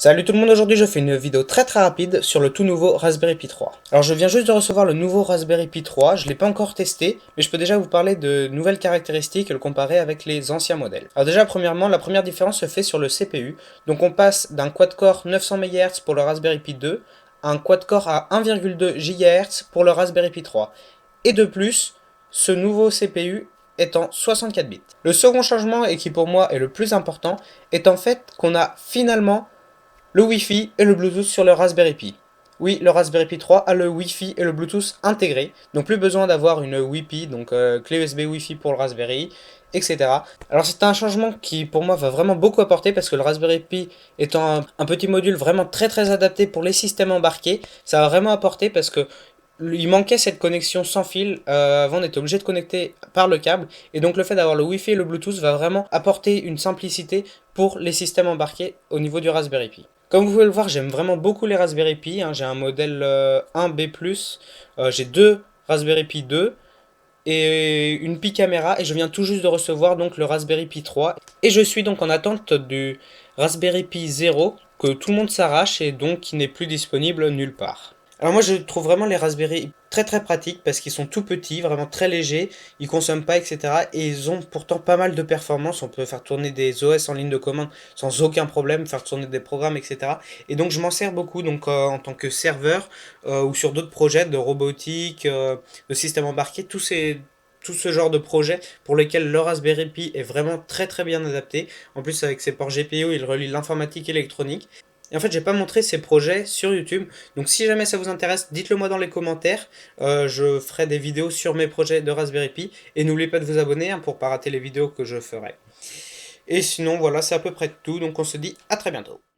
Salut tout le monde, aujourd'hui je fais une vidéo très rapide sur le tout nouveau Raspberry Pi 3. Alors je viens juste de recevoir le nouveau Raspberry Pi 3, je ne l'ai pas encore testé, mais je peux déjà vous parler de nouvelles caractéristiques et le comparer avec les anciens modèles. Alors déjà premièrement, la première différence se fait sur le CPU, donc on passe d'un quad-core 900 MHz pour le Raspberry Pi 2 à un quad-core à 1,2 GHz pour le Raspberry Pi 3. Et de plus, ce nouveau CPU est en 64 bits. Le second changement, et qui pour moi est le plus important, est en fait qu'on a finalement le Wi-Fi et le Bluetooth sur le Raspberry Pi. Oui, le Raspberry Pi 3 a le Wi-Fi et le Bluetooth intégrés, donc plus besoin d'avoir une Wi-Fi, donc clé USB Wi-Fi pour le Raspberry, etc. Alors c'est un changement qui pour moi va vraiment beaucoup apporter parce que le Raspberry Pi étant un petit module vraiment très adapté pour les systèmes embarqués, ça va vraiment apporter parce que il manquait cette connexion sans fil, avant on était obligé de connecter par le câble, et donc le fait d'avoir le Wi-Fi et le Bluetooth va vraiment apporter une simplicité pour les systèmes embarqués au niveau du Raspberry Pi. Comme vous pouvez le voir, j'aime vraiment beaucoup les Raspberry Pi, hein. J'ai un modèle 1B+, j'ai deux Raspberry Pi 2 et une Pi caméra, et je viens tout juste de recevoir donc le Raspberry Pi 3, et je suis donc en attente du Raspberry Pi 0 que tout le monde s'arrache et donc qui n'est plus disponible nulle part. Alors moi je trouve vraiment les Raspberry très pratiques parce qu'ils sont tout petits, vraiment très légers, ils consomment pas, etc. Et ils ont pourtant pas mal de performances, on peut faire tourner des OS en ligne de commande sans aucun problème, faire tourner des programmes, etc. Et donc je m'en sers beaucoup donc, en tant que serveur, ou sur d'autres projets de robotique, de système embarqué, tout ce genre de projet pour lesquels le Raspberry Pi est vraiment très bien adapté. En plus avec ses ports GPIO, il relie l'informatique électronique. Et en fait, j'ai pas montré ces projets sur YouTube, donc si jamais ça vous intéresse, dites-le moi dans les commentaires. Je ferai des vidéos sur mes projets de Raspberry Pi, et n'oubliez pas de vous abonner, hein, pour pas rater les vidéos que je ferai. Et sinon, voilà, c'est à peu près tout, donc on se dit à très bientôt.